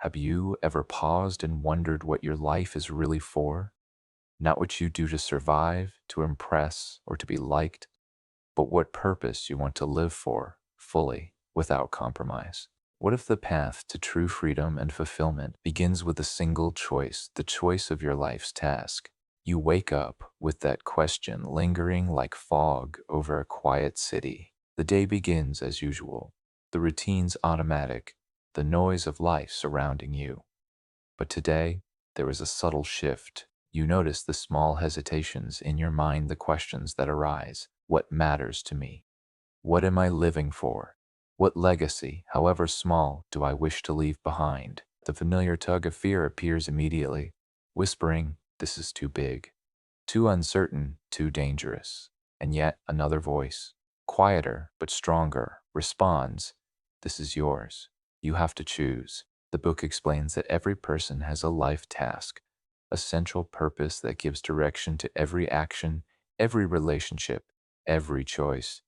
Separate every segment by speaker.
Speaker 1: Have you ever paused and wondered what your life is really for? Not what you do to survive, to impress, or to be liked, but what purpose you want to live for, fully, without compromise. What if the path to true freedom and fulfillment begins with a single choice, the choice of your life's task? You wake up with that question lingering like fog over a quiet city. The day begins as usual, the routine's automatic, the noise of life surrounding you. But today, there is a subtle shift. You notice the small hesitations in your mind, the questions that arise. What matters to me? What am I living for? What legacy, however small, do I wish to leave behind? The familiar tug of fear appears immediately, whispering, "This is too big, too uncertain, too dangerous." And yet another voice, quieter but stronger, responds, "This is yours. You have to choose." The book explains that every person has a life task, a central purpose that gives direction to every action, every relationship, every choice.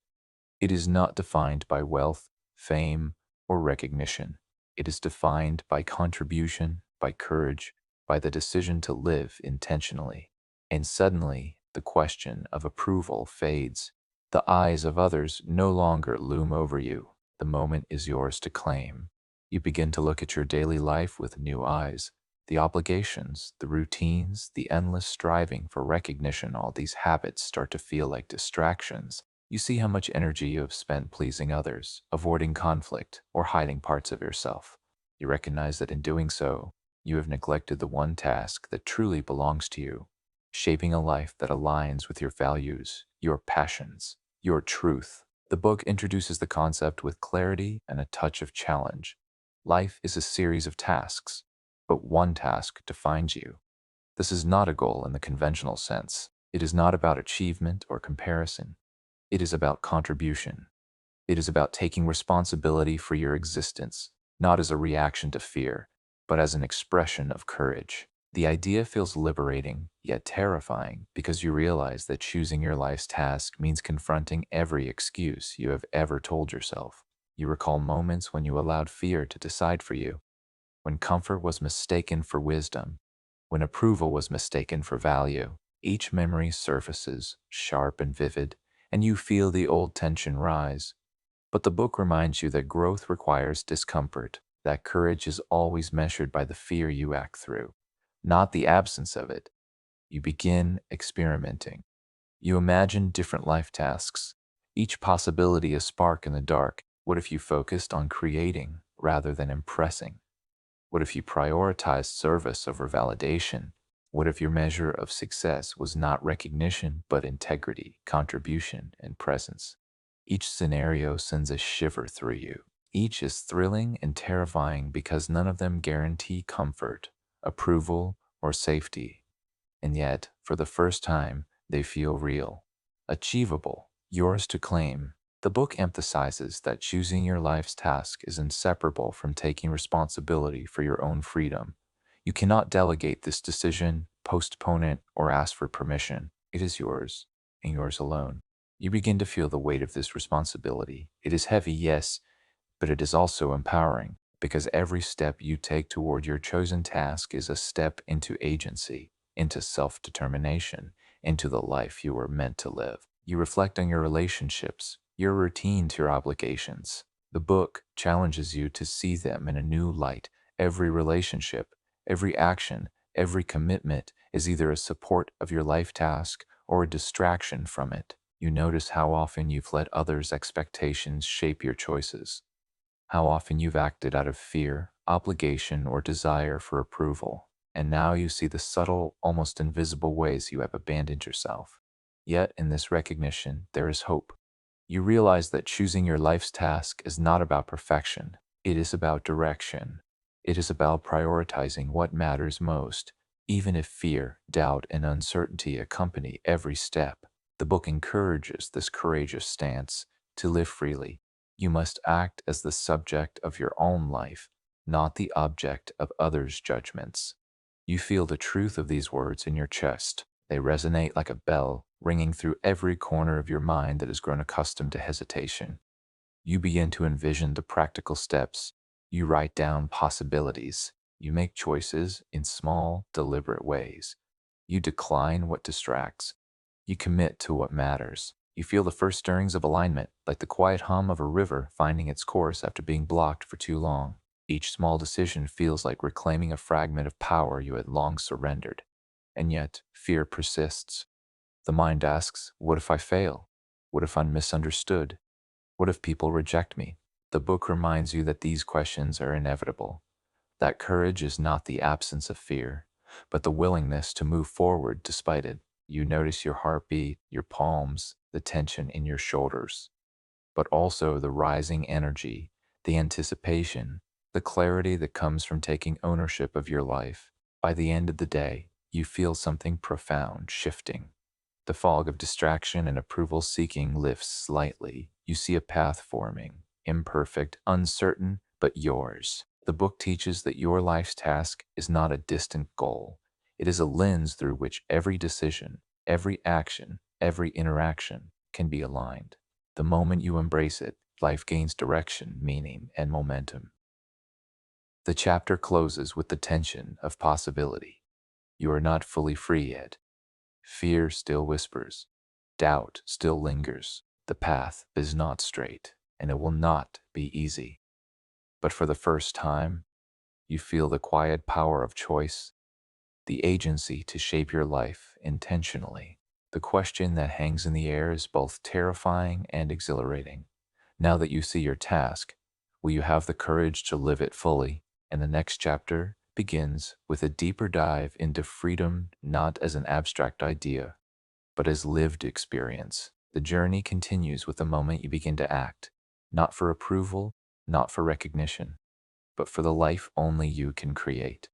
Speaker 1: It is not defined by wealth, fame, or recognition. It is defined by contribution, by courage, by the decision to live intentionally. And suddenly, the question of approval fades. The eyes of others no longer loom over you. The moment is yours to claim. You begin to look at your daily life with new eyes. The obligations, the routines, the endless striving for recognition, all these habits start to feel like distractions. You see how much energy you have spent pleasing others, avoiding conflict, or hiding parts of yourself. You recognize that in doing so, you have neglected the one task that truly belongs to you, shaping a life that aligns with your values, your passions, your truth. The book introduces the concept with clarity and a touch of challenge. Life is a series of tasks, but one task defines you. This is not a goal in the conventional sense. It is not about achievement or comparison. It is about contribution. It is about taking responsibility for your existence, not as a reaction to fear, but as an expression of courage. The idea feels liberating, yet terrifying, because you realize that choosing your life's task means confronting every excuse you have ever told yourself. You recall moments when you allowed fear to decide for you, when comfort was mistaken for wisdom, when approval was mistaken for value. Each memory surfaces, sharp and vivid, and you feel the old tension rise. But the book reminds you that growth requires discomfort, that courage is always measured by the fear you act through, not the absence of it. You begin experimenting. You imagine different life tasks, each possibility a spark in the dark. What if you focused on creating rather than impressing? What if you prioritized service over validation? What if your measure of success was not recognition, but integrity, contribution, and presence? Each scenario sends a shiver through you. Each is thrilling and terrifying because none of them guarantee comfort, approval, or safety. And yet, for the first time, they feel real, achievable, yours to claim. The book emphasizes that choosing your life's task is inseparable from taking responsibility for your own freedom. You cannot delegate this decision, postpone it, or ask for permission. It is yours, and yours alone. You begin to feel the weight of this responsibility. It is heavy, yes, but it is also empowering, because every step you take toward your chosen task is a step into agency, into self-determination, into the life you were meant to live. You reflect on your relationships, your routine to your obligations. The book challenges you to see them in a new light. Every relationship, every action, every commitment is either a support of your life task or a distraction from it. You notice how often you've let others' expectations shape your choices, how often you've acted out of fear, obligation, or desire for approval. And now you see the subtle, almost invisible ways you have abandoned yourself. Yet in this recognition, there is hope. You realize that choosing your life's task is not about perfection. It is about direction. It is about prioritizing what matters most, even if fear, doubt, and uncertainty accompany every step. The book encourages this courageous stance to live freely. You must act as the subject of your own life, not the object of others' judgments. You feel the truth of these words in your chest. They resonate like a bell, ringing through every corner of your mind that has grown accustomed to hesitation. You begin to envision the practical steps. You write down possibilities. You make choices in small, deliberate ways. You decline what distracts. You commit to what matters. You feel the first stirrings of alignment, like the quiet hum of a river finding its course after being blocked for too long. Each small decision feels like reclaiming a fragment of power you had long surrendered. And yet, fear persists. The mind asks, what if I fail? What if I'm misunderstood? What if people reject me? The book reminds you that these questions are inevitable, that courage is not the absence of fear, but the willingness to move forward despite it. You notice your heartbeat, your palms, the tension in your shoulders, but also the rising energy, the anticipation, the clarity that comes from taking ownership of your life. By the end of the day, you feel something profound shifting. The fog of distraction and approval seeking lifts slightly. You see a path forming, imperfect, uncertain, but yours. The book teaches that your life's task is not a distant goal. It is a lens through which every decision, every action, every interaction can be aligned. The moment you embrace it, life gains direction, meaning, and momentum. The chapter closes with the tension of possibility. You are not fully free yet. Fear still whispers. Doubt still lingers. The path is not straight, and it will not be easy. But for the first time, you feel the quiet power of choice, the agency to shape your life intentionally. The question that hangs in the air is both terrifying and exhilarating. Now that you see your task, will you have the courage to live it fully? And the next chapter begins with a deeper dive into freedom, not as an abstract idea, but as lived experience. The journey continues with the moment you begin to act, not for approval, not for recognition, but for the life only you can create.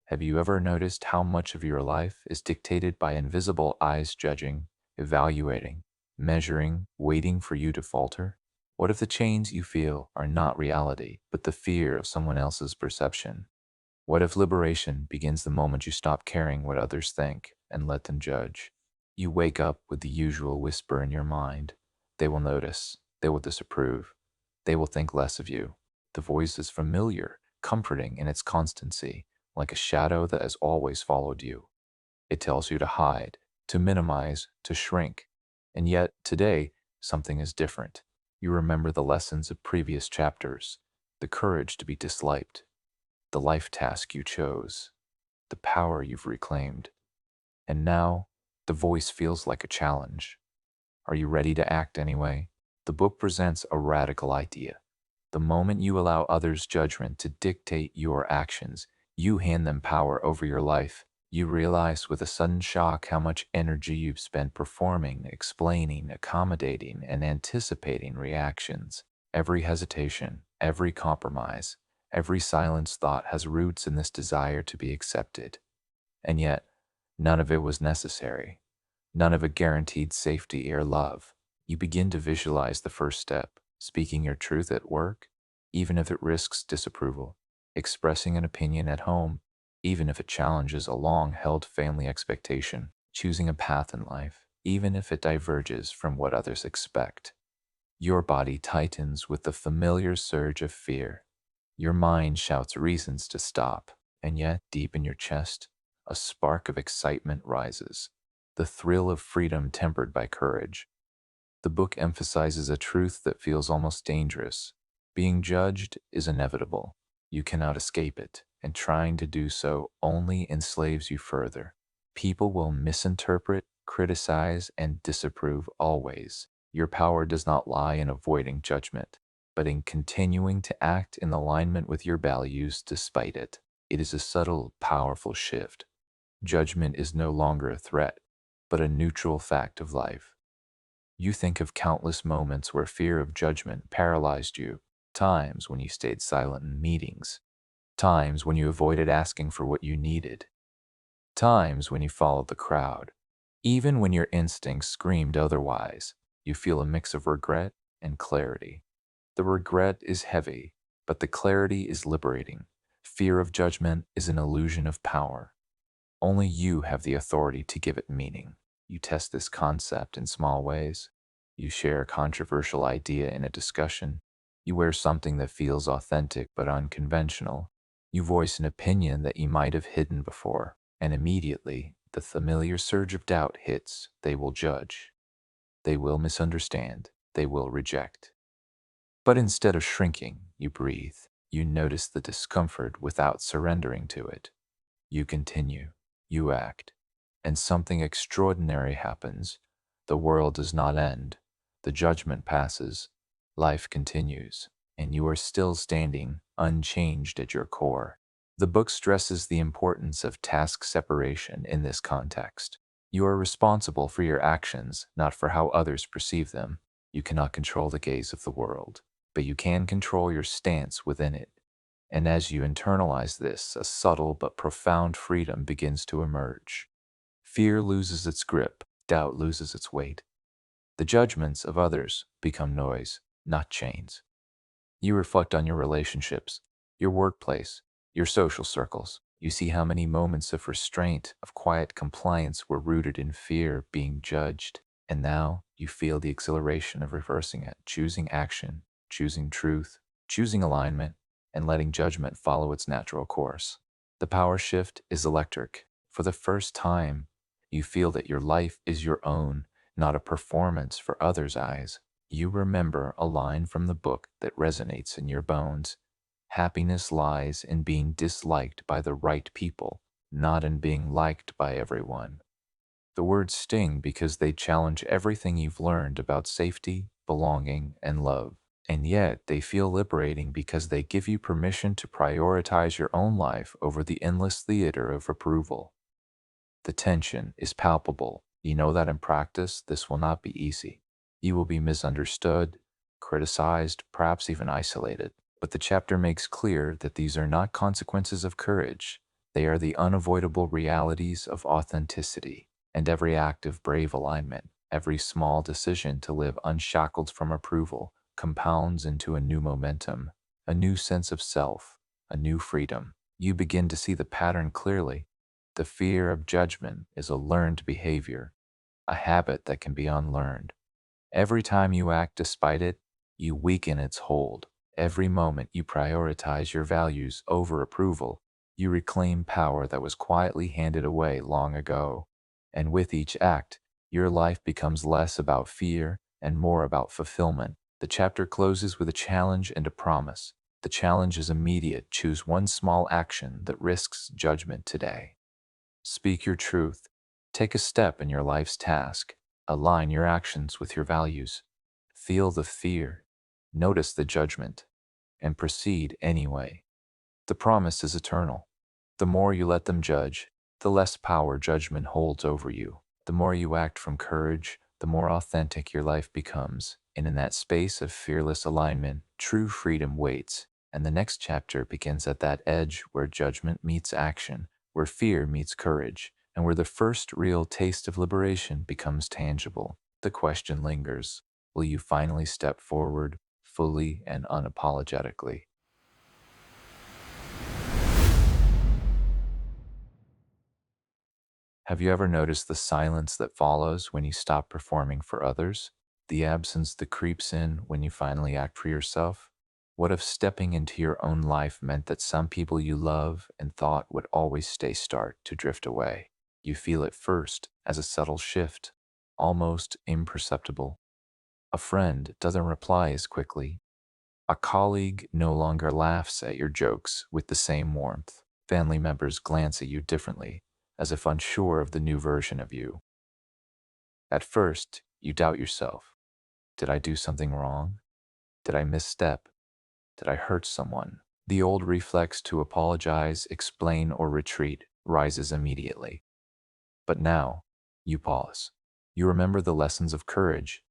Speaker 1: Have you ever noticed how much of your life is dictated by invisible eyes judging, evaluating, measuring, waiting for you to falter? What if the chains you feel are not reality, but the fear of someone else's perception? What if liberation begins the moment you stop caring what others think and let them judge? You wake up with the usual whisper in your mind. They will notice. They will disapprove. They will think less of you. The voice is familiar, comforting in its constancy, like a shadow that has always followed you. It tells you to hide, to minimize, to shrink. And yet, today, something is different. You remember the lessons of previous chapters, the courage to be disliked, the life task you chose, the power you've reclaimed. And now, the voice feels like a challenge. Are you ready to act anyway? The book presents a radical idea. The moment you allow others' judgment to dictate your actions, you hand them power over your life. You realize with a sudden shock how much energy you've spent performing, explaining, accommodating, and anticipating reactions. Every hesitation, every compromise, every silenced thought has roots in this desire to be accepted. And yet, none of it was necessary. None of it guaranteed safety or love. You begin to visualize the first step, speaking your truth at work, even if it risks disapproval, expressing an opinion at home, even if it challenges a long-held family expectation, choosing a path in life, even if it diverges from what others expect. Your body tightens with the familiar surge of fear. Your mind shouts reasons to stop, and yet, deep in your chest, a spark of excitement rises, the thrill of freedom tempered by courage. The book emphasizes a truth that feels almost dangerous. Being judged is inevitable. You cannot escape it, and trying to do so only enslaves you further. People will misinterpret, criticize, and disapprove always. Your power does not lie in avoiding judgment, but in continuing to act in alignment with your values despite it. It is a subtle, powerful shift. Judgment is no longer a threat, but a neutral fact of life. You think of countless moments where fear of judgment paralyzed you, times when you stayed silent in meetings, times when you avoided asking for what you needed, times when you followed the crowd. Even when your instincts screamed otherwise, you feel a mix of regret and clarity. The regret is heavy, but the clarity is liberating. Fear of judgment is an illusion of power. Only you have the authority to give it meaning. You test this concept in small ways. You share a controversial idea in a discussion. You wear something that feels authentic but unconventional. You voice an opinion that you might have hidden before, and immediately the familiar surge of doubt hits. They will judge. They will misunderstand. They will reject. But instead of shrinking, you breathe. You notice the discomfort without surrendering to it. You continue. You act. And something extraordinary happens. The world does not end. The judgment passes. Life continues. And you are still standing, unchanged at your core. The book stresses the importance of task separation in this context. You are responsible for your actions, not for how others perceive them. You cannot control the gaze of the world, but you can control your stance within it. And as you internalize this, a subtle but profound freedom begins to emerge. Fear loses its grip, doubt loses its weight. The judgments of others become noise, not chains. You reflect on your relationships, your workplace, your social circles. You see how many moments of restraint, of quiet compliance were rooted in fear of being judged. And now you feel the exhilaration of reversing it, choosing action, choosing truth, choosing alignment, and letting judgment follow its natural course. The power shift is electric. For the first time, you feel that your life is your own, not a performance for others' eyes. You remember a line from the book that resonates in your bones. Happiness lies in being disliked by the right people, not in being liked by everyone. The words sting because they challenge everything you've learned about safety, belonging, and love. And yet, they feel liberating because they give you permission to prioritize your own life over the endless theater of approval. The tension is palpable. You know that in practice, this will not be easy. You will be misunderstood, criticized, perhaps even isolated. But the chapter makes clear that these are not consequences of courage. They are the unavoidable realities of authenticity. And every act of brave alignment, every small decision to live unshackled from approval, compounds into a new momentum, a new sense of self, a new freedom. You begin to see the pattern clearly. The fear of judgment is a learned behavior, a habit that can be unlearned. Every time you act despite it, you weaken its hold. Every moment you prioritize your values over approval, you reclaim power that was quietly handed away long ago. And with each act, your life becomes less about fear and more about fulfillment. The chapter closes with a challenge and a promise. The challenge is immediate. Choose one small action that risks judgment today. Speak your truth. Take a step in your life's task. Align your actions with your values. Feel the fear. Notice the judgment. And proceed anyway. The promise is eternal. The more you let them judge, the less power judgment holds over you. The more you act from courage, the more authentic your life becomes. And in that space of fearless alignment, true freedom waits. And the next chapter begins at that edge where judgment meets action, where fear meets courage, and where the first real taste of liberation becomes tangible. The question lingers: will you finally step forward, fully and unapologetically? Have you ever noticed the silence that follows when you stop performing for others? The absence that creeps in when you finally act for yourself? What if stepping into your own life meant that some people you love and thought would always start to drift away? You feel it first as a subtle shift, almost imperceptible. A friend doesn't reply as quickly. A colleague no longer laughs at your jokes with the same warmth. Family members glance at you differently, as if unsure of the new version of you. At first, you doubt yourself. Did I do something wrong? Did I misstep? Did I hurt someone? The old reflex to apologize, explain, or retreat rises immediately. But now, you pause. You remember the lessons of courage,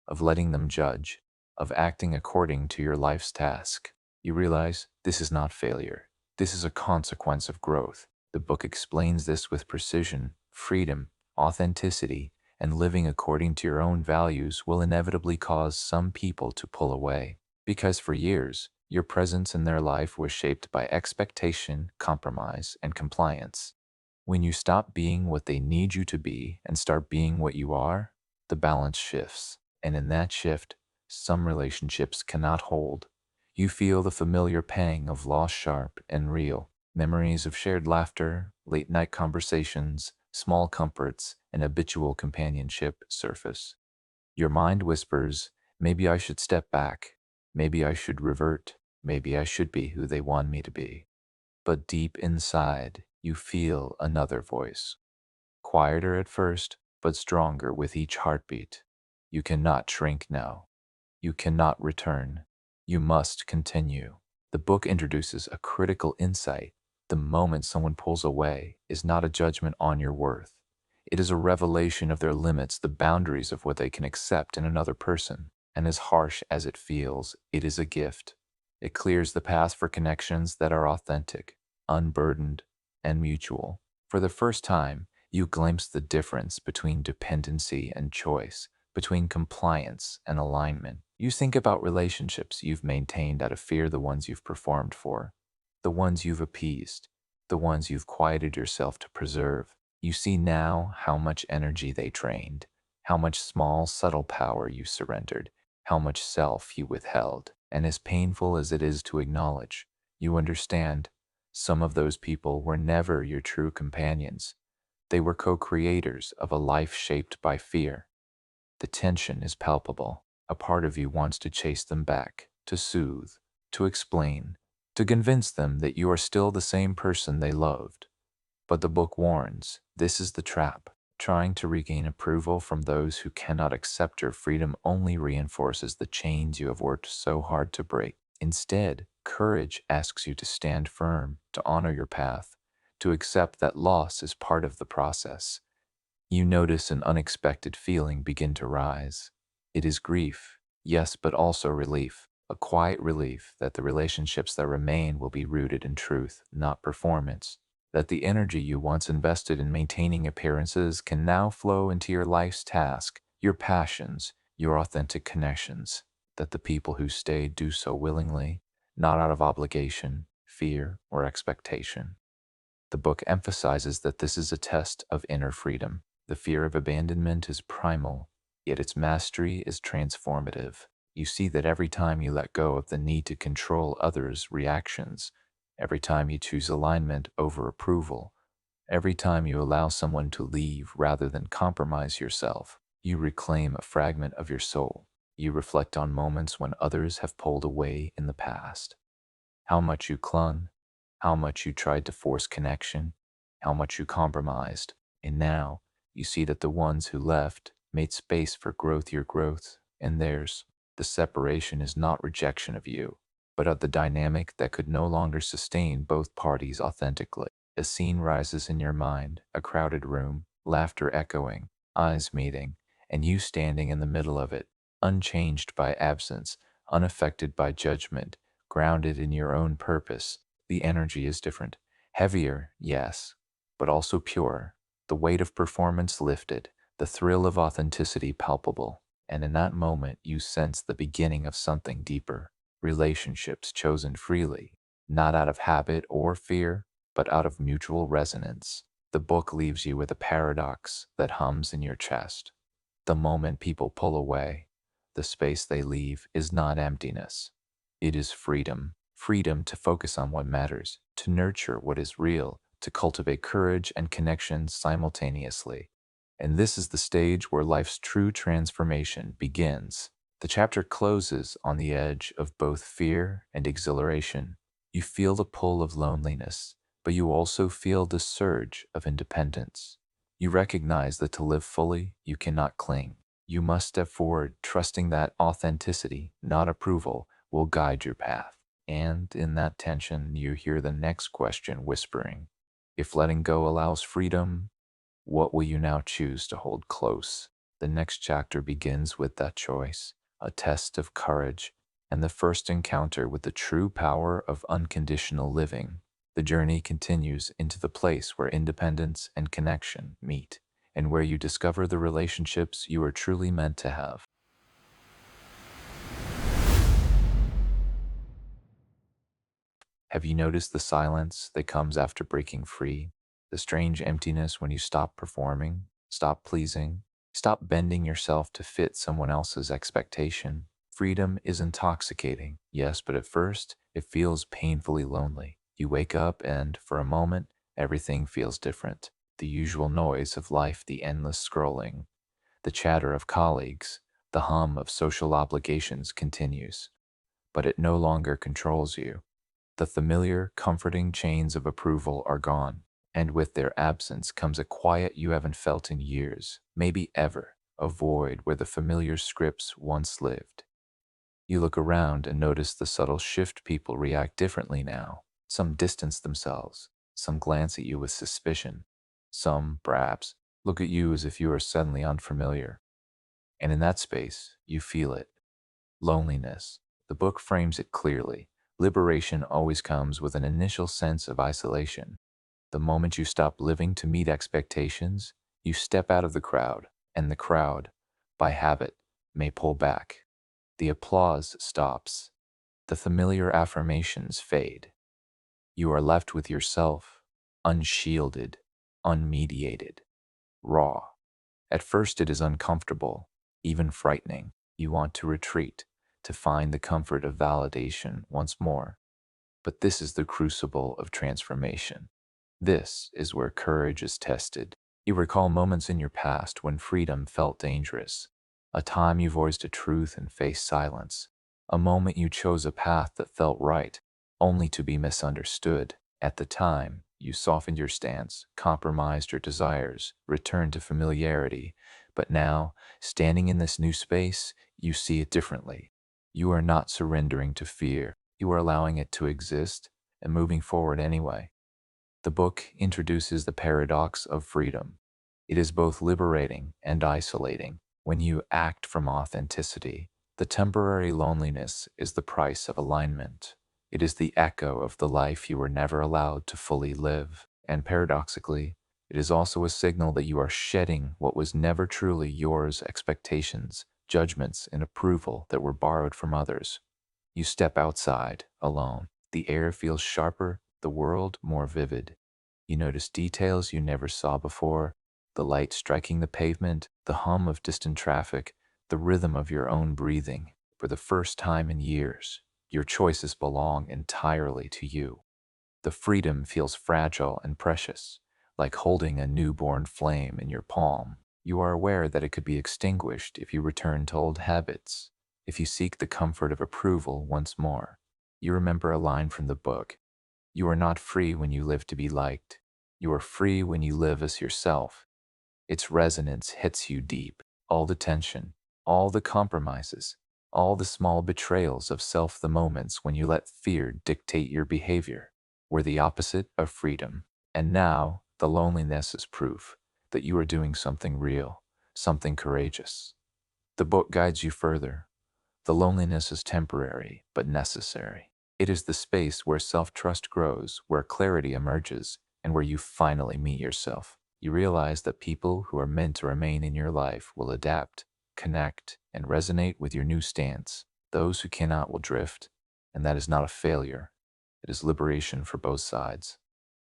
Speaker 1: of letting them judge, of acting according to your life's task. You realize this is not failure. This is a consequence of growth. The book explains this with precision. Freedom, authenticity, and living according to your own values will inevitably cause some people to pull away. Because for years, your presence in their life was shaped by expectation, compromise, and compliance. When you stop being what they need you to be and start being what you are, the balance shifts. And in that shift, some relationships cannot hold. You feel the familiar pang of loss sharp and real. Memories of shared laughter, late night conversations, small comforts, and habitual companionship surface. Your mind whispers, maybe I should step back. Maybe I should revert. Maybe I should be who they want me to be. But deep inside, you feel another voice. Quieter at first, but stronger with each heartbeat. You cannot shrink now. You cannot return. You must continue. The book introduces a critical insight. The moment someone pulls away is not a judgment on your worth. It is a revelation of their limits, the boundaries of what they can accept in another person. And as harsh as it feels, it is a gift. It clears the path for connections that are authentic, unburdened, and mutual. For the first time, you glimpse the difference between dependency and choice, between compliance and alignment. You think about relationships you've maintained out of fear, the ones you've performed for, the ones you've appeased, the ones you've quieted yourself to preserve. You see now how much energy they drained, how much small, subtle power you surrendered, how much self you withheld. And as painful as it is to acknowledge, you understand some of those people were never your true companions. They were co-creators of a life shaped by fear. The tension is palpable. A part of you wants to chase them back, to soothe, to explain, to convince them that you are still the same person they loved. But the book warns, this is the trap. Trying to regain approval from those who cannot accept your freedom only reinforces the chains you have worked so hard to break. Instead, courage asks you to stand firm, to honor your path, to accept that loss is part of the process. You notice an unexpected feeling begin to rise. It is grief, yes, but also relief. A quiet relief that the relationships that remain will be rooted in truth, not performance. That the energy you once invested in maintaining appearances can now flow into your life's task, your passions, your authentic connections. That the people who stay do so willingly, not out of obligation, fear, or expectation. The book emphasizes that this is a test of inner freedom. The fear of abandonment is primal, yet its mastery is transformative. You see that every time you let go of the need to control others' reactions, every time you choose alignment over approval, every time you allow someone to leave rather than compromise yourself, you reclaim a fragment of your soul. You reflect on moments when others have pulled away in the past. How much you clung, how much you tried to force connection, how much you compromised, and now you see that the ones who left made space for growth, your growth, and theirs. The separation is not rejection of you, but of the dynamic that could no longer sustain both parties authentically. A scene rises in your mind, a crowded room, laughter echoing, eyes meeting, and you standing in the middle of it, unchanged by absence, unaffected by judgment, grounded in your own purpose. The energy is different. Heavier, yes, but also pure. The weight of performance lifted, the thrill of authenticity palpable. And in that moment, you sense the beginning of something deeper. Relationships chosen freely, not out of habit or fear, but out of mutual resonance. The book leaves you with a paradox that hums in your chest. The moment people pull away, the space they leave is not emptiness. It is freedom. Freedom to focus on what matters, to nurture what is real, to cultivate courage and connection simultaneously. And this is the stage where life's true transformation begins. The chapter closes on the edge of both fear and exhilaration. You feel the pull of loneliness, but you also feel the surge of independence. You recognize that to live fully, you cannot cling. You must step forward, trusting that authenticity, not approval, will guide your path. And in that tension, you hear the next question whispering, if letting go allows freedom, what will you now choose to hold close? The next chapter begins with that choice, a test of courage, and the first encounter with the true power of unconditional living. The journey continues into the place where independence and connection meet, and where you discover the relationships you are truly meant to have. Have you noticed the silence that comes after breaking free? The strange emptiness when you stop performing, stop pleasing, Stop bending yourself to fit someone else's expectation. Freedom is intoxicating, yes, but at first, it feels painfully lonely. You wake up and, for a moment, everything feels different. The usual noise of life, the endless scrolling, the chatter of colleagues, the hum of social obligations continues, but it no longer controls you. The familiar, comforting chains of approval are gone, and with their absence comes a quiet you haven't felt in years, maybe ever, a void where the familiar scripts once lived. You look around and notice the subtle shift. People react differently now. Some distance themselves, some glance at you with suspicion, some, perhaps, look at you as if you are suddenly unfamiliar. And in that space, you feel it. Loneliness. The book frames it clearly. Liberation always comes with an initial sense of isolation. The moment you stop living to meet expectations, you step out of the crowd, and the crowd, by habit, may pull back. The applause stops. The familiar affirmations fade. You are left with yourself, unshielded, unmediated, raw. At first, it is uncomfortable, even frightening. You want to retreat, to find the comfort of validation once more. But this is the crucible of transformation. This is where courage is tested. You recall moments in your past when freedom felt dangerous, a time you voiced a truth and faced silence, a moment you chose a path that felt right, only to be misunderstood. At the time, you softened your stance, compromised your desires, returned to familiarity. But now, standing in this new space, you see it differently. You are not surrendering to fear. You are allowing it to exist and moving forward anyway. The book introduces the paradox of freedom. It is both liberating and isolating. When you act from authenticity, the temporary loneliness is the price of alignment. It is the echo of the life you were never allowed to fully live. And paradoxically, it is also a signal that you are shedding what was never truly yours: expectations, judgments, and approval that were borrowed from others. You step outside, alone. The air feels sharper, the world more vivid. You notice details you never saw before: the light striking the pavement, the hum of distant traffic, the rhythm of your own breathing. For the first time in years, your choices belong entirely to you. The freedom feels fragile and precious, like holding a newborn flame in your palm. You are aware that it could be extinguished if you return to old habits, if you seek the comfort of approval once more. You remember a line from the book: "You are not free when you live to be liked. You are free when you live as yourself." Its resonance hits you deep. All the tension, all the compromises, all the small betrayals of self, the moments when you let fear dictate your behavior, were the opposite of freedom. And now, the loneliness is proof that you are doing something real, something courageous. The book guides you further. The loneliness is temporary, but necessary. It is the space where self-trust grows, where clarity emerges, and where you finally meet yourself. You realize that people who are meant to remain in your life will adapt, connect, and resonate with your new stance. Those who cannot will drift, and that is not a failure. It is liberation for both sides.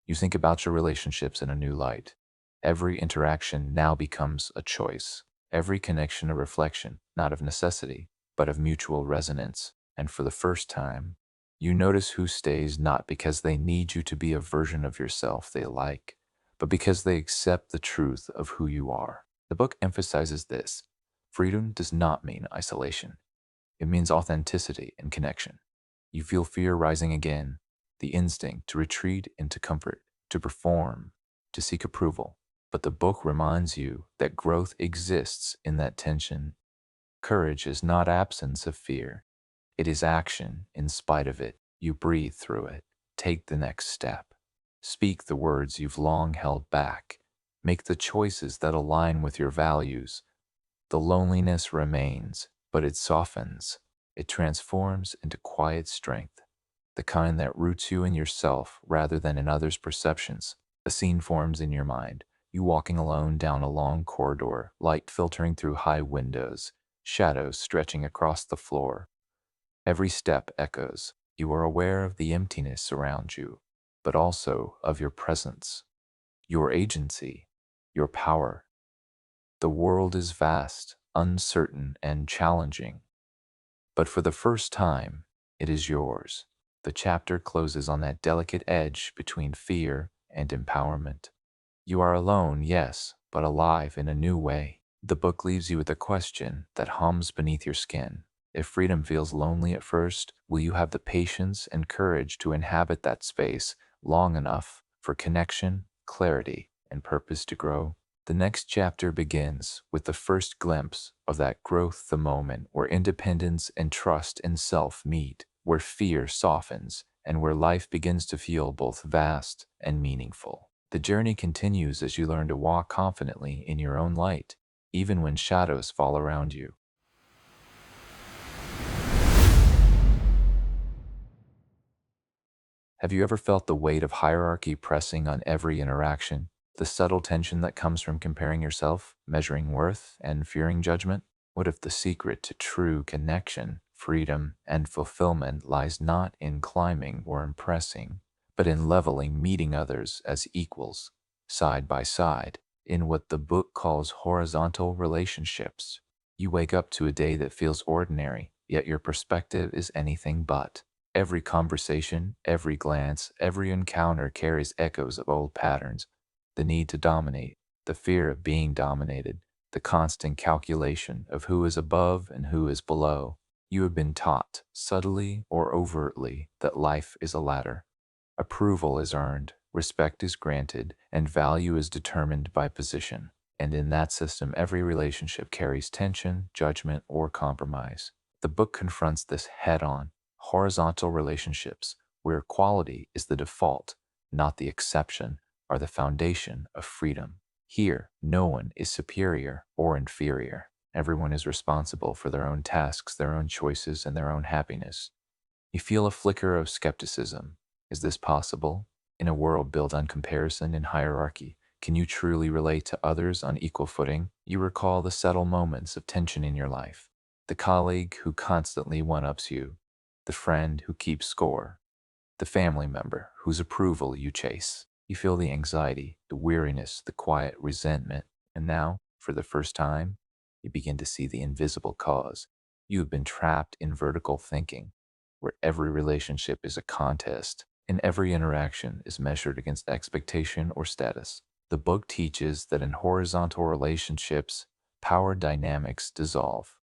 Speaker 1: You think about your relationships in a new light. Every interaction now becomes a choice. Every connection a reflection, not of necessity, but of mutual resonance. And for the first time, you notice who stays, not because they need you to be a version of yourself they like, but because they accept the truth of who you are. The book emphasizes this: freedom does not mean isolation. It means authenticity and connection. You feel fear rising again, the instinct to retreat into comfort, to perform, to seek approval. But the book reminds you that growth exists in that tension. Courage is not absence of fear. It is action in spite of it. You breathe through it. Take the next step. Speak the words you've long held back. Make the choices that align with your values. The loneliness remains, but it softens. It transforms into quiet strength, the kind that roots you in yourself rather than in others' perceptions. A scene forms in your mind, you walking alone down a long corridor, light filtering through high windows, shadows stretching across the floor. Every step echoes. You are aware of the emptiness around you, but also of your presence, your agency, your power. The world is vast, uncertain, and challenging, but for the first time, it is yours. The chapter closes on that delicate edge between fear and empowerment. You are alone, yes, but alive in a new way. The book leaves you with a question that hums beneath your skin. If freedom feels lonely at first, will you have the patience and courage to inhabit that space long enough for connection, clarity, and purpose to grow? The next chapter begins with the first glimpse of that growth, the moment where independence and trust in self meet, where fear softens, and where life begins to feel both vast and meaningful. The journey continues as you learn to walk confidently in your own light, even when shadows fall around you. Have you ever felt the weight of hierarchy pressing on every interaction? The subtle tension that comes from comparing yourself, measuring worth, and fearing judgment? What if the secret to true connection, freedom, and fulfillment lies not in climbing or impressing, but in leveling, meeting others as equals, side by side, in what the book calls horizontal relationships? You wake up to a day that feels ordinary, yet your perspective is anything but. Every conversation, every glance, every encounter carries echoes of old patterns: the need to dominate, the fear of being dominated, the constant calculation of who is above and who is below. You have been taught, subtly or overtly, that life is a ladder. Approval is earned, respect is granted, and value is determined by position. And in that system, every relationship carries tension, judgment, or compromise. The book confronts this head on: horizontal relationships, where equality is the default, not the exception, are the foundation of freedom. Here, no one is superior or inferior. Everyone is responsible for their own tasks, their own choices, and their own happiness. You feel a flicker of skepticism. Is this possible? In a world built on comparison and hierarchy, can you truly relate to others on equal footing? You recall the subtle moments of tension in your life: the colleague who constantly one-ups you, the friend who keeps score, the family member whose approval you chase. You feel the anxiety, the weariness, the quiet resentment, and now, for the first time, you begin to see the invisible cause. You have been trapped in vertical thinking, where every relationship is a contest, and every interaction is measured against expectation or status. The book teaches that in horizontal relationships, power dynamics dissolve.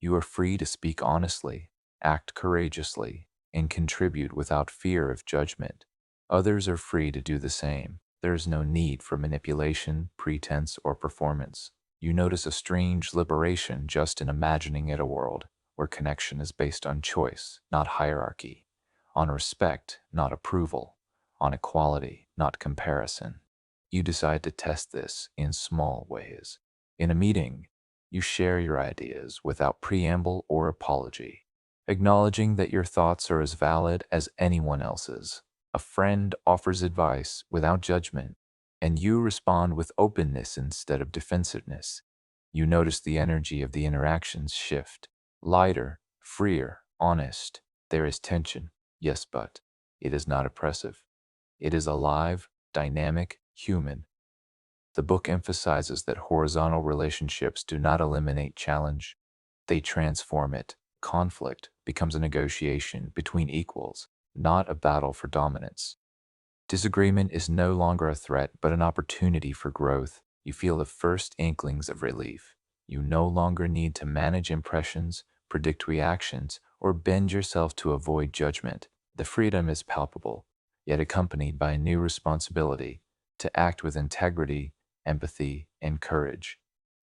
Speaker 1: You are free to speak honestly, act courageously, and contribute without fear of judgment. Others are free to do the same. There is no need for manipulation, pretense, or performance. You notice a strange liberation just in imagining it: a world where connection is based on choice, not hierarchy, on respect, not approval, on equality, not comparison. You decide to test this in small ways. In a meeting, you share your ideas without preamble or apology, acknowledging that your thoughts are as valid as anyone else's. A friend offers advice without judgment, and you respond with openness instead of defensiveness. You notice the energy of the interactions shift: lighter, freer, honest. There is tension, yes, but it is not oppressive. It is alive, dynamic, human. The book emphasizes that horizontal relationships do not eliminate challenge, they transform it. Conflict becomes a negotiation between equals, not a battle for dominance. Disagreement is no longer a threat, but an opportunity for growth. You feel the first inklings of relief. You no longer need to manage impressions, predict reactions, or bend yourself to avoid judgment. The freedom is palpable, yet accompanied by a new responsibility: to act with integrity, empathy, and courage.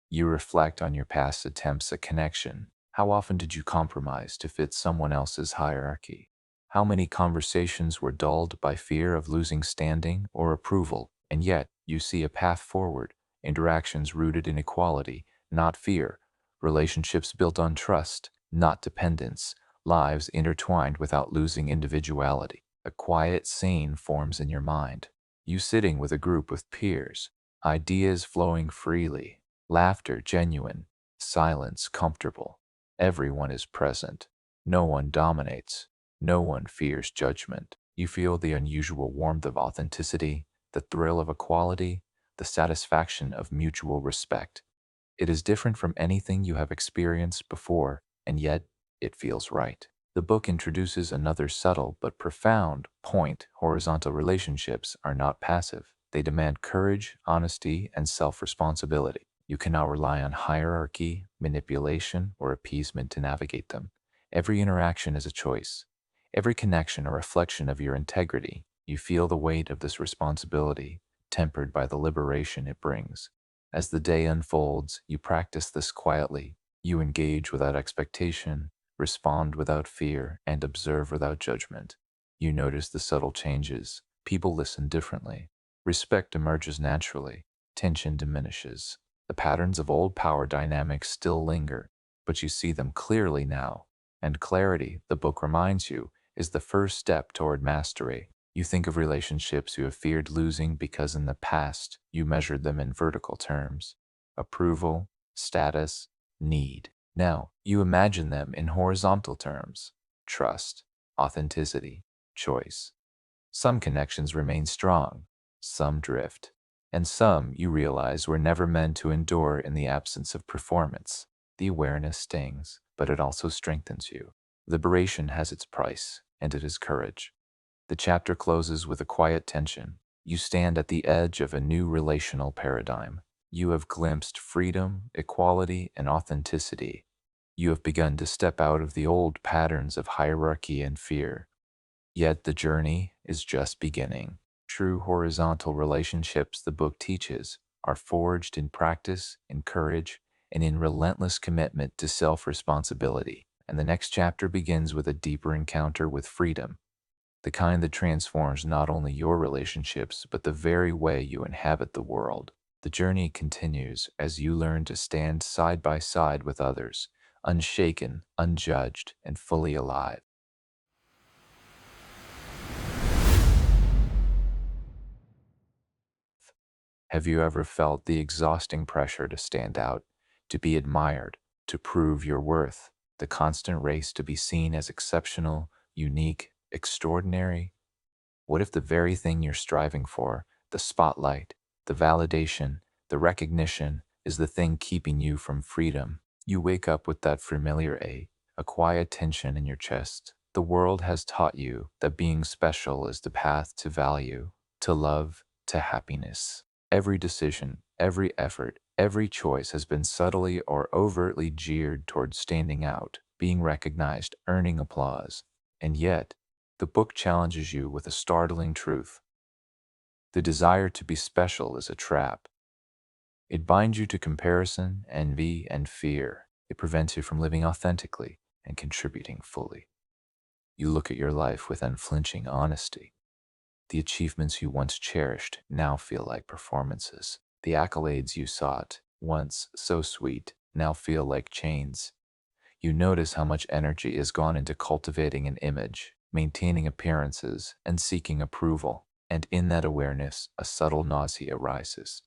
Speaker 1: You reflect on your past attempts at connection. How often did you compromise to fit someone else's hierarchy? How many conversations were dulled by fear of losing standing or approval? And yet, you see a path forward: interactions rooted in equality, not fear, relationships built on trust, not dependence, lives intertwined without losing individuality. A quiet scene forms in your mind. You sitting with a group of peers, ideas flowing freely, laughter genuine, silence comfortable. Everyone is present. No one dominates. No one fears judgment. You feel the unusual warmth of authenticity, the thrill of equality, the satisfaction of mutual respect. It is different from anything you have experienced before, and yet it feels right. The book introduces another subtle but profound point. Horizontal relationships are not passive. They demand courage, honesty, and self-responsibility. You cannot rely on hierarchy, manipulation, or appeasement to navigate them. Every interaction is a choice. Every connection a reflection of your integrity. You feel the weight of this responsibility, tempered by the liberation it brings. As the day unfolds, you practice this quietly. You engage without expectation, respond without fear, and observe without judgment. You notice the subtle changes. People listen differently. Respect emerges naturally. Tension diminishes. The patterns of old power dynamics still linger, but you see them clearly now. And clarity, the book reminds you, is the first step toward mastery. You think of relationships you have feared losing because in the past you measured them in vertical terms: approval, status, need. Now, you imagine them in horizontal terms: trust, authenticity, choice. Some connections remain strong, some drift, and some you realize were never meant to endure in the absence of performance. The awareness stings, but it also strengthens you. Liberation has its price, and it is courage. The chapter closes with a quiet tension. You stand at the edge of a new relational paradigm. You have glimpsed freedom, equality, and authenticity. You have begun to step out of the old patterns of hierarchy and fear. Yet the journey is just beginning. True horizontal relationships, the book teaches, are forged in practice, in courage, and in relentless commitment to self-responsibility. And the next chapter begins with a deeper encounter with freedom, the kind that transforms not only your relationships, but the very way you inhabit the world. The journey continues as you learn to stand side by side with others, unshaken, unjudged, and fully alive. Have you ever felt the exhausting pressure to stand out, to be admired, to prove your worth, the constant race to be seen as exceptional, unique, extraordinary? What if the very thing you're striving for, the spotlight, the validation, the recognition, is the thing keeping you from freedom? You wake up with that familiar ache, a quiet tension in your chest. The world has taught you that being special is the path to value, to love, to happiness. Every decision, every effort, every choice has been subtly or overtly geared towards standing out, being recognized, earning applause. And yet, the book challenges you with a startling truth. The desire to be special is a trap. It binds you to comparison, envy, and fear. It prevents you from living authentically and contributing fully. You look at your life with unflinching honesty. The achievements you once cherished now feel like performances. The accolades you sought, once so sweet, now feel like chains. You notice how much energy has gone into cultivating an image, maintaining appearances, and seeking approval. And in that awareness, a subtle nausea rises.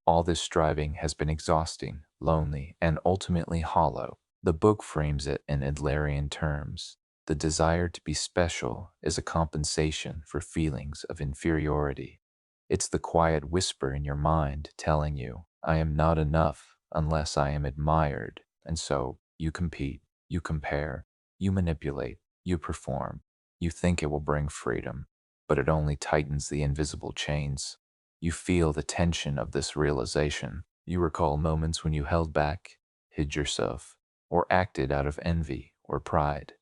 Speaker 1: All this striving has been exhausting, lonely, and ultimately hollow. The book frames it in Adlerian terms. The desire to be special is a compensation for feelings of inferiority. It's the quiet whisper in your mind telling you, I am not enough unless I am admired. And so you compete, you compare, you manipulate, you perform. You think it will bring freedom, but it only tightens the invisible chains. You feel the tension of this realization. You recall moments when you held back, hid yourself, or acted out of envy or pride.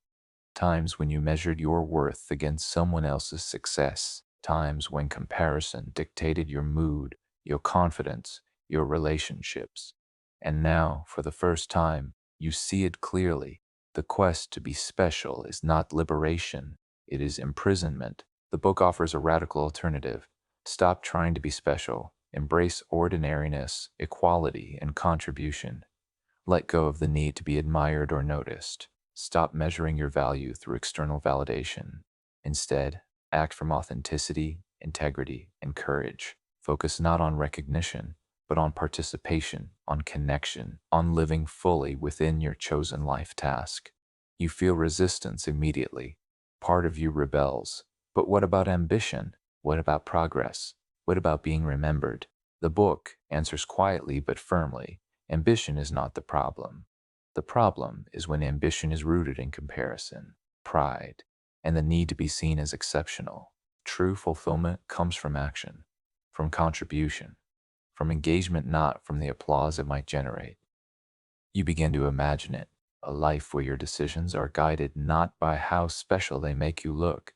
Speaker 1: Times when you measured your worth against someone else's success. Times when comparison dictated your mood, your confidence, your relationships. And now, for the first time, you see it clearly. The quest to be special is not liberation, it is imprisonment. The book offers a radical alternative. Stop trying to be special. Embrace ordinariness, equality, and contribution. Let go of the need to be admired or noticed. Stop measuring your value through external validation. Instead, act from authenticity, integrity, and courage. Focus not on recognition, but on participation, on connection, on living fully within your chosen life task. You feel resistance immediately. Part of you rebels. But what about ambition? What about progress? What about being remembered? The book answers quietly but firmly. Ambition is not the problem. The problem is when ambition is rooted in comparison, pride, and the need to be seen as exceptional. True fulfillment comes from action, from contribution, from engagement, not from the applause it might generate. You begin to imagine it, a life where your decisions are guided not by how special they make you look,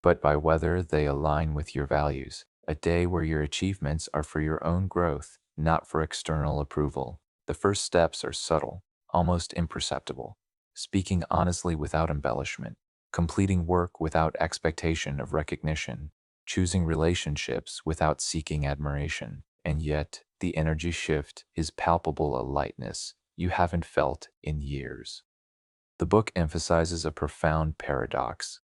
Speaker 1: but by whether they align with your values. A day where your achievements are for your own growth, not for external approval. The first steps are subtle, almost imperceptible. Speaking honestly without embellishment, completing work without expectation of recognition, choosing relationships without seeking admiration. And yet, the energy shift is palpable, a lightness you haven't felt in years. The book emphasizes a profound paradox.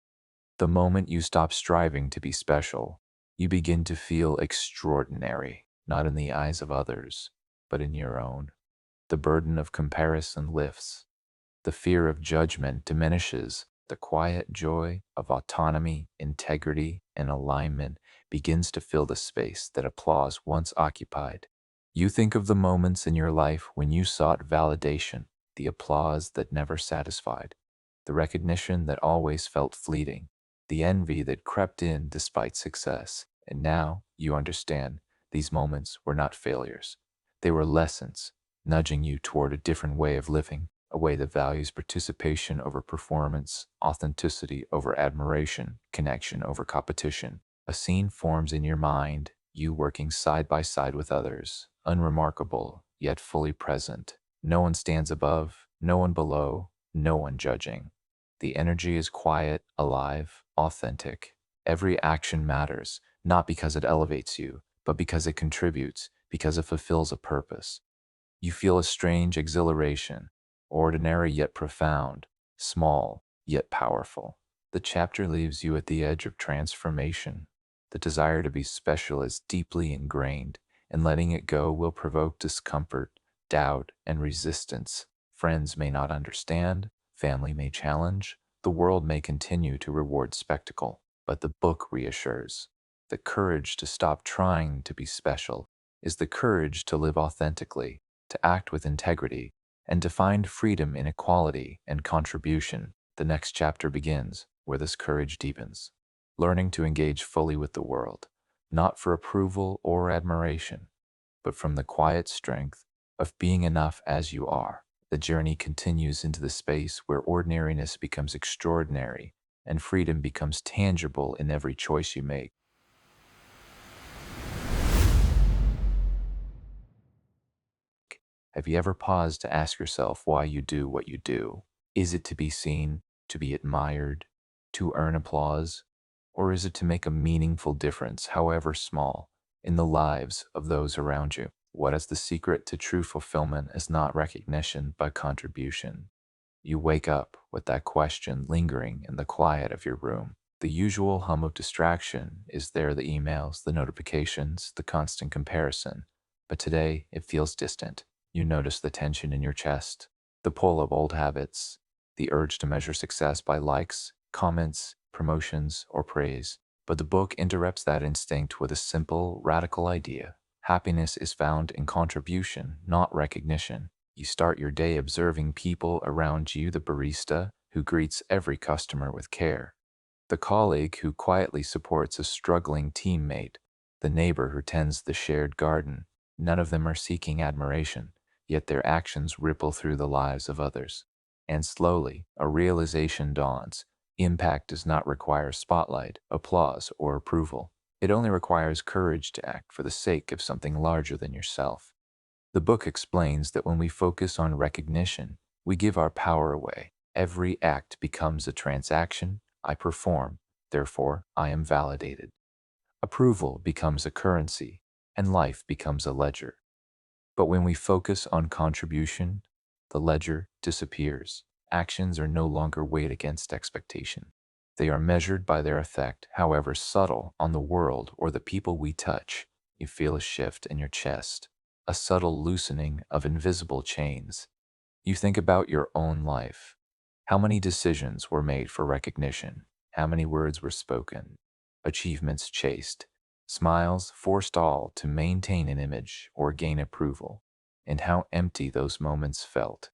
Speaker 1: The moment you stop striving to be special, you begin to feel extraordinary, not in the eyes of others, but in your own. The burden of comparison lifts. The fear of judgment diminishes. The quiet joy of autonomy, integrity, and alignment begins to fill the space that applause once occupied. You think of the moments in your life when you sought validation, the applause that never satisfied, the recognition that always felt fleeting, the envy that crept in despite success. And now you understand these moments were not failures. They were lessons, nudging you toward a different way of living, a way that values participation over performance, authenticity over admiration, connection over competition. A scene forms in your mind, you working side by side with others, unremarkable, yet fully present. No one stands above, no one below, no one judging. The energy is quiet, alive, authentic. Every action matters, not because it elevates you, but because it contributes, because it fulfills a purpose. You feel a strange exhilaration, ordinary yet profound, small yet powerful. The chapter leaves you at the edge of transformation. The desire to be special is deeply ingrained, and letting it go will provoke discomfort, doubt, and resistance. Friends may not understand, family may challenge, the world may continue to reward spectacle, but the book reassures. The courage to stop trying to be special is the courage to live authentically, to act with integrity, and to find freedom in equality and contribution. The next chapter begins where this courage deepens, learning to engage fully with the world, not for approval or admiration, but from the quiet strength of being enough as you are. The journey continues into the space where ordinariness becomes extraordinary and freedom becomes tangible in every choice you make. Have you ever paused to ask yourself why you do what you do? Is it to be seen, to be admired, to earn applause? Or is it to make a meaningful difference, however small, in the lives of those around you? What is the secret to true fulfillment is not recognition, but contribution. You wake up with that question lingering in the quiet of your room. The usual hum of distraction is there, the emails, the notifications, the constant comparison. But today it feels distant. You notice the tension in your chest, the pull of old habits, the urge to measure success by likes, comments, promotions, or praise. But the book interrupts that instinct with a simple, radical idea. Happiness is found in contribution, not recognition. You start your day observing people around you, the barista who greets every customer with care, the colleague who quietly supports a struggling teammate, the neighbor who tends the shared garden. None of them are seeking admiration, yet their actions ripple through the lives of others. And slowly, a realization dawns. Impact does not require spotlight, applause, or approval. It only requires courage to act for the sake of something larger than yourself. The book explains that when we focus on recognition, we give our power away. Every act becomes a transaction. I perform, therefore I am validated. Approval becomes a currency, and life becomes a ledger. But when we focus on contribution, the ledger disappears. Actions are no longer weighed against expectation. They are measured by their effect, however subtle, on the world or the people we touch. You feel a shift in your chest, a subtle loosening of invisible chains. You think about your own life. How many decisions were made for recognition? How many words were spoken? Achievements chased? Smiles forced all to maintain an image or gain approval. and how empty those moments felt,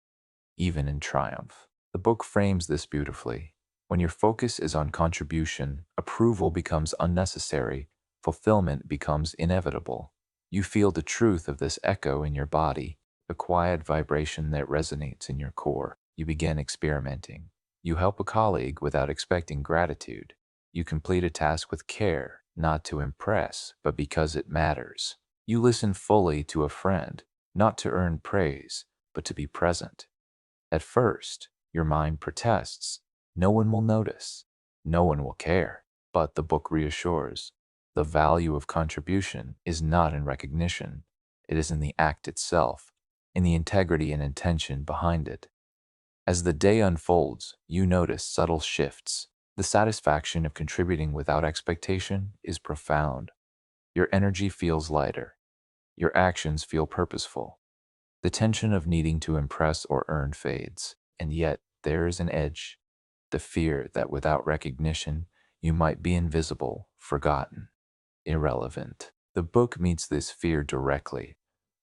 Speaker 1: even in triumph. The book frames this beautifully. When your focus is on contribution, approval becomes unnecessary, fulfillment becomes inevitable. You feel the truth of this echo in your body, the quiet vibration that resonates in your core. You begin experimenting. You help a colleague without expecting gratitude. You complete a task with care, not to impress, but because it matters. You listen fully to a friend, not to earn praise, but to be present. At first, your mind protests. No one will notice. No one will care. But the book reassures. The value of contribution is not in recognition. It is in the act itself, in the integrity and intention behind it. As the day unfolds, you notice subtle shifts. The satisfaction of contributing without expectation is profound. Your energy feels lighter. Your actions feel purposeful. The tension of needing to impress or earn fades, and yet there is an edge, the fear that without recognition, you might be invisible, forgotten, irrelevant. The book meets this fear directly.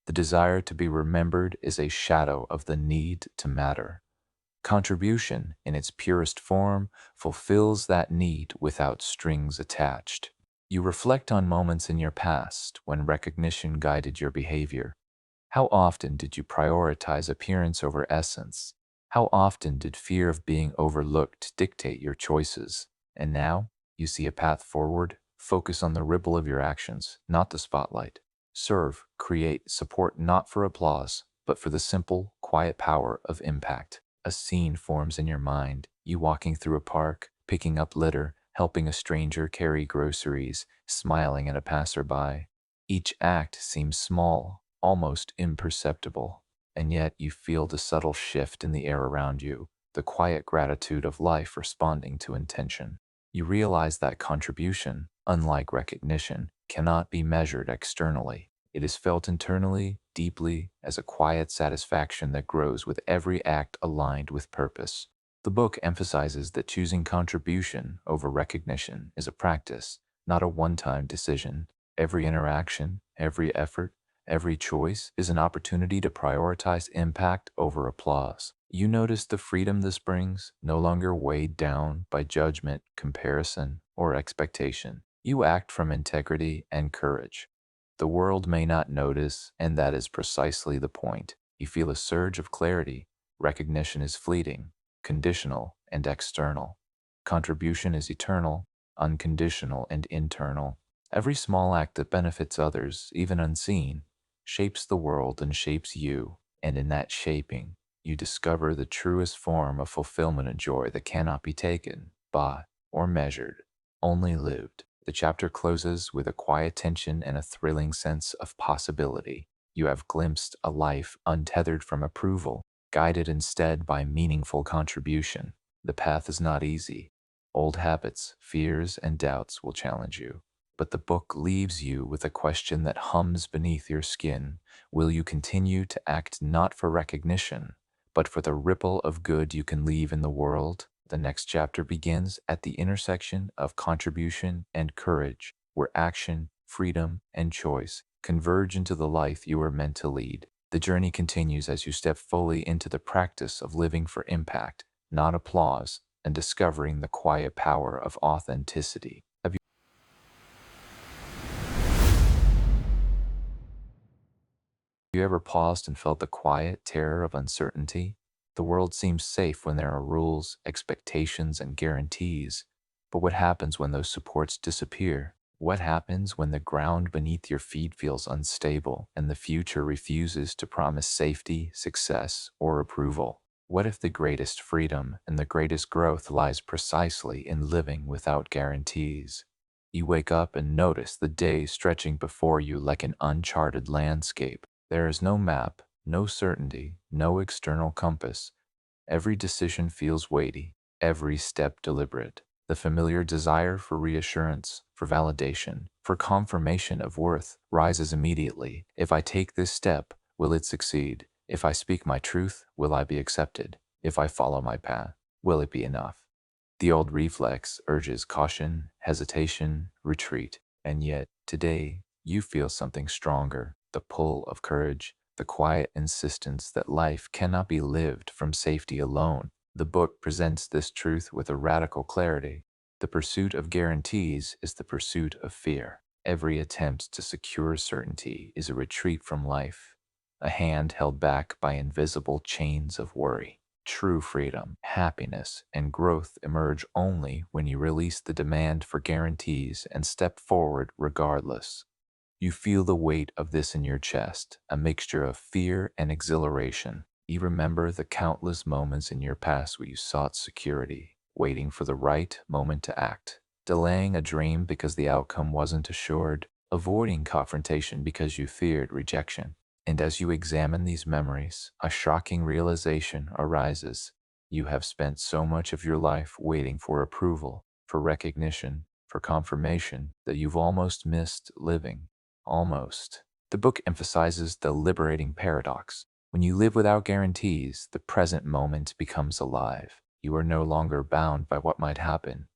Speaker 1: The desire to be remembered is a shadow of the need to matter. Contribution, in its purest form, fulfills that need without strings attached. You reflect on moments in your past when recognition guided your behavior. How often did you prioritize appearance over essence? How often did fear of being overlooked dictate your choices? And now, you see a path forward. Focus on the ripple of your actions, not the spotlight. Serve, create, support not for applause, but for the simple, quiet power of impact. A scene forms in your mind, you walking through a park, picking up litter, helping a stranger carry groceries, smiling at a passerby. Each act seems small, almost imperceptible, and yet you feel the subtle shift in the air around you, the quiet gratitude of life responding to intention. You realize that contribution, unlike recognition, cannot be measured externally. It is felt internally, deeply, as a quiet satisfaction that grows with every act aligned with purpose. The book emphasizes that choosing contribution over recognition is a practice, not a one-time decision. Every interaction, every effort, every choice is an opportunity to prioritize impact over applause. You notice the freedom this brings, no longer weighed down by judgment, comparison, or expectation. You act from integrity and courage. The world may not notice, and that is precisely the point. You feel a surge of clarity. Recognition is fleeting, conditional, and external. Contribution is eternal, unconditional, and internal. Every small act that benefits others, even unseen, shapes the world and shapes you, and in that shaping, you discover the truest form of fulfillment and joy that cannot be taken, bought, or measured, only lived. The chapter closes with a quiet tension and a thrilling sense of possibility. You have glimpsed a life untethered from approval, guided instead by meaningful contribution. The path is not easy. Old habits, fears, and doubts will challenge you. But the book leaves you with a question that hums beneath your skin. Will you continue to act not for recognition, but for the ripple of good you can leave in the world? The next chapter begins at the intersection of contribution and courage, where action, freedom, and choice converge into the life you are meant to lead. The journey continues as you step fully into the practice of living for impact, not applause, and discovering the quiet power of authenticity. Have you ever paused and felt the quiet terror of uncertainty? The world seems safe when there are rules, expectations, and guarantees. But what happens when those supports disappear? What happens when the ground beneath your feet feels unstable and the future refuses to promise safety, success, or approval? What if the greatest freedom and the greatest growth lies precisely in living without guarantees? You wake up and notice the day stretching before you like an uncharted landscape. There is no map, no certainty, no external compass. Every decision feels weighty, every step deliberate. The familiar desire for reassurance, for validation, for confirmation of worth rises immediately. If I take this step, will it succeed? If I speak my truth, will I be accepted? If I follow my path, will it be enough? The old reflex urges caution, hesitation, retreat, and yet today you feel something stronger, the pull of courage. the quiet insistence that life cannot be lived from safety alone. The book presents this truth with a radical clarity. The pursuit of guarantees is the pursuit of fear. Every attempt to secure certainty is a retreat from life, a hand held back by invisible chains of worry. True freedom, happiness, and growth emerge only when you release the demand for guarantees and step forward regardless. You feel the weight of this in your chest, a mixture of fear and exhilaration. You remember the countless moments in your past where you sought security, waiting for the right moment to act, delaying a dream because the outcome wasn't assured, avoiding confrontation because you feared rejection. And as you examine these memories, a shocking realization arises. You have spent so much of your life waiting for approval, for recognition, for confirmation that you've almost missed living. Almost. The book emphasizes the liberating paradox. When you live without guarantees, the present moment becomes alive. You are no longer bound by what might happen.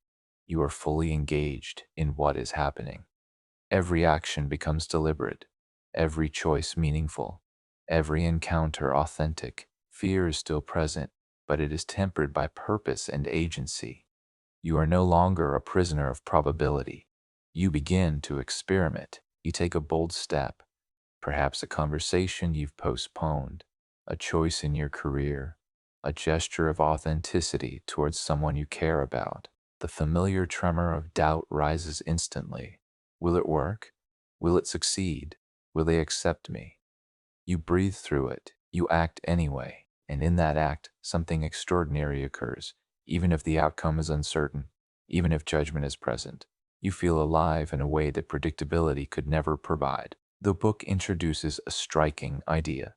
Speaker 1: You are fully engaged in what is happening. Every action becomes deliberate, every choice meaningful, every encounter authentic. Fear is still present, but it is tempered by purpose and agency. You are no longer a prisoner of probability. You begin to experiment. You take a bold step, perhaps a conversation you've postponed, a choice in your career, a gesture of authenticity towards someone you care about. The familiar tremor of doubt rises instantly. Will it work? Will it succeed? Will they accept me? You breathe through it. You act anyway. And in that act, something extraordinary occurs, even if the outcome is uncertain, even if judgment is present. You feel alive in a way that predictability could never provide. The book introduces a striking idea.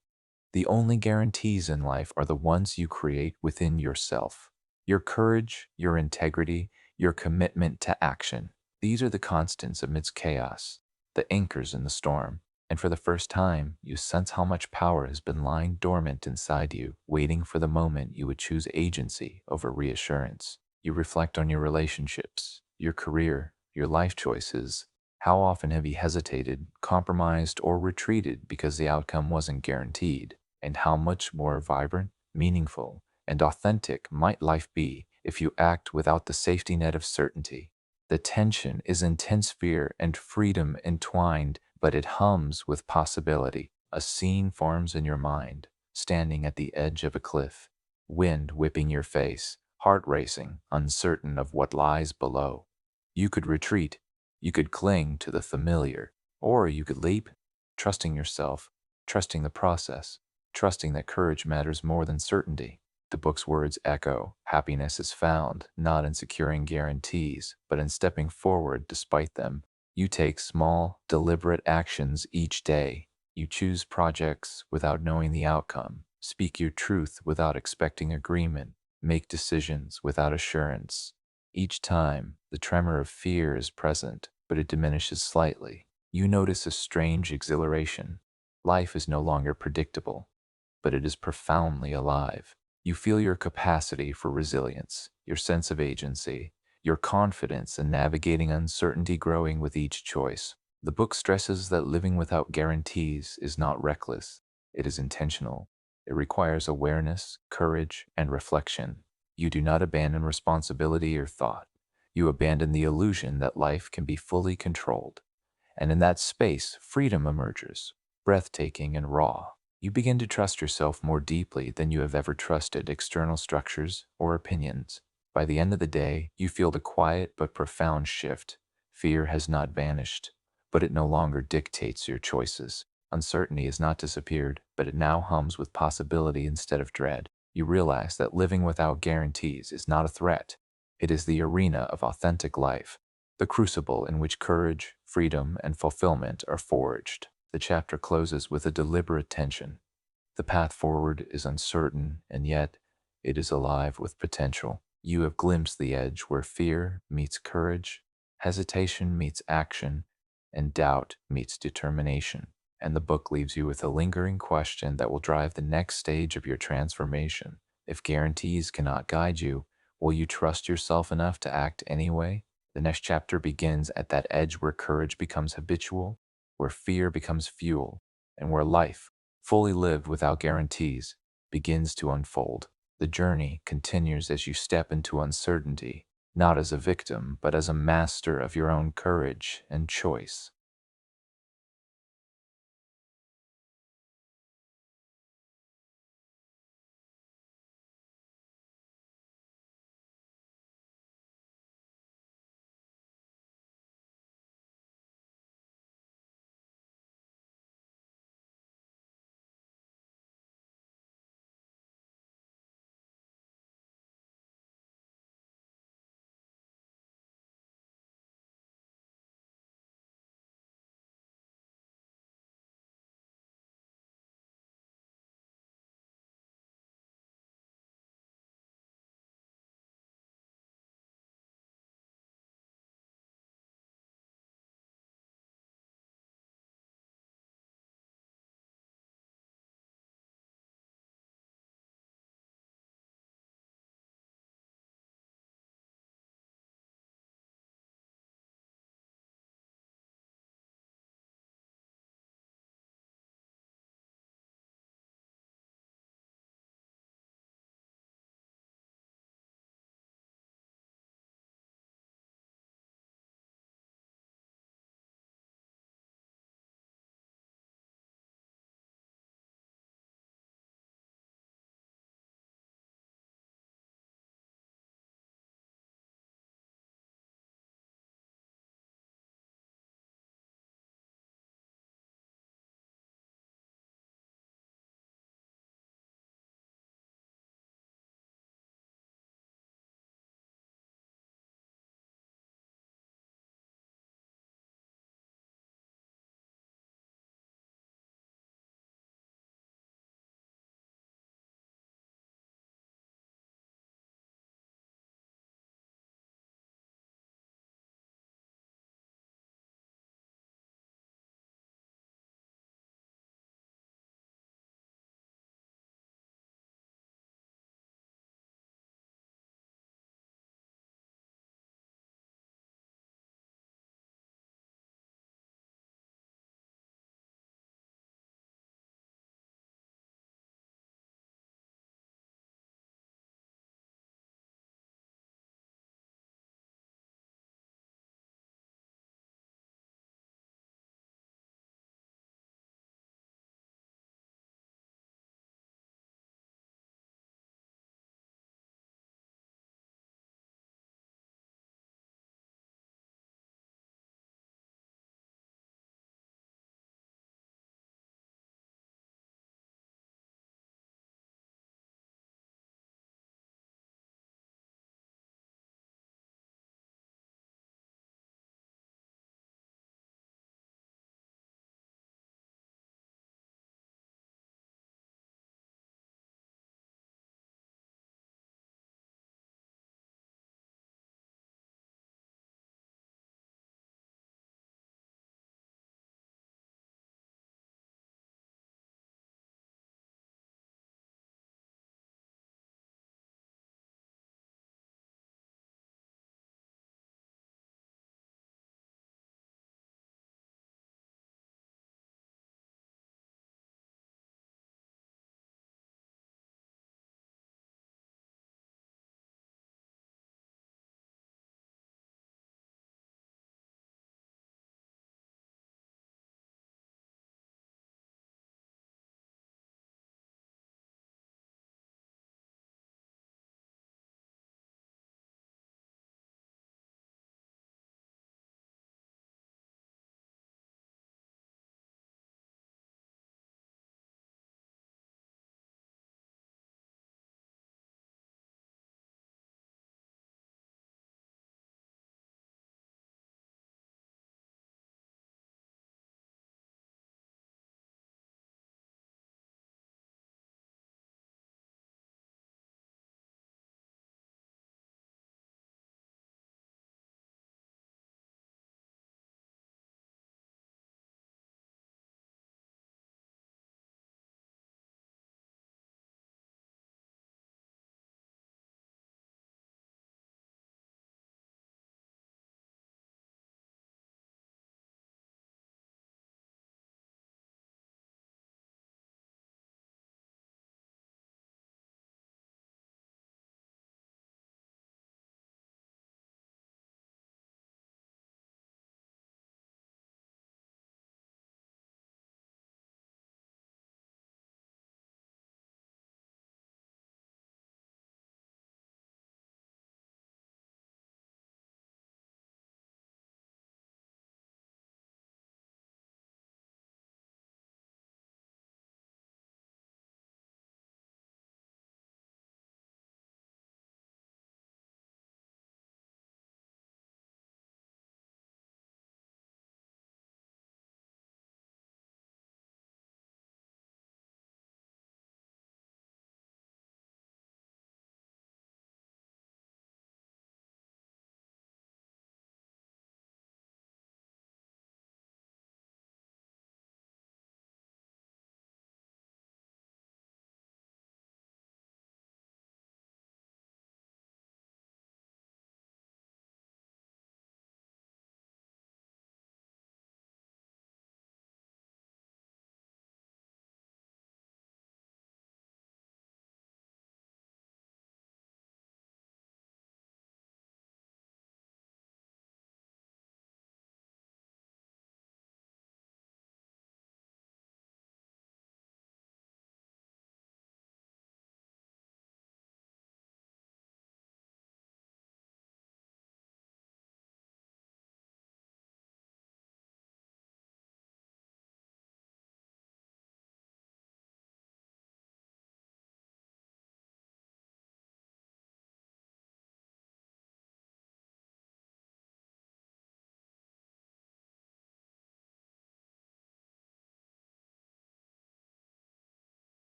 Speaker 1: The only guarantees in life are the ones you create within yourself. Your courage, your integrity, your commitment to action. These are the constants amidst chaos, the anchors in the storm. And for the first time, you sense how much power has been lying dormant inside you, waiting for the moment you would choose agency over reassurance. You reflect on your relationships, your career, your life choices. How often have you hesitated, compromised, or retreated because the outcome wasn't guaranteed? And how much more vibrant, meaningful, and authentic might life be if you act without the safety net of certainty? The tension is intense fear and freedom entwined, but it hums with possibility. A scene forms in your mind, standing at the edge of a cliff, wind whipping your face, heart racing, uncertain of what lies below. You could retreat, you could cling to the familiar, or you could leap, trusting yourself, trusting the process, trusting that courage matters more than certainty. The book's words echo, happiness is found not in securing guarantees, but in stepping forward despite them. You take small, deliberate actions each day. You choose projects without knowing the outcome, speak your truth without expecting agreement, make decisions without assurance. Each time, the tremor of fear is present, but it diminishes slightly. You notice a strange exhilaration. Life is no longer predictable, but it is profoundly alive. You feel your capacity for resilience, your sense of agency, your confidence in navigating uncertainty growing with each choice. The book stresses that living without guarantees is not reckless, it is intentional. It requires awareness, courage, and reflection. You do not abandon responsibility or thought. You abandon the illusion that life can be fully controlled. And in that space, freedom emerges, breathtaking and raw. You begin to trust yourself more deeply than you have ever trusted external structures or opinions. By the end of the day, you feel the quiet but profound shift. Fear has not vanished, but it no longer dictates your choices. Uncertainty has not disappeared, but it now hums with possibility instead of dread. You realize that living without guarantees is not a threat. It is the arena of authentic life, the crucible in which courage, freedom, and fulfillment are forged. The chapter closes with a deliberate tension. The path forward is uncertain, and yet it is alive with potential. You have glimpsed the edge where fear meets courage, hesitation meets action, and doubt meets determination. And the book leaves you with a lingering question that will drive the next stage of your transformation. If guarantees cannot guide you, will you trust yourself enough to act anyway? The next chapter begins at that edge where courage becomes habitual, where fear becomes fuel, and where life fully lived without guarantees, begins to unfold. The journey continues as you step into uncertainty, not as a victim, but as a master of your own courage and choice.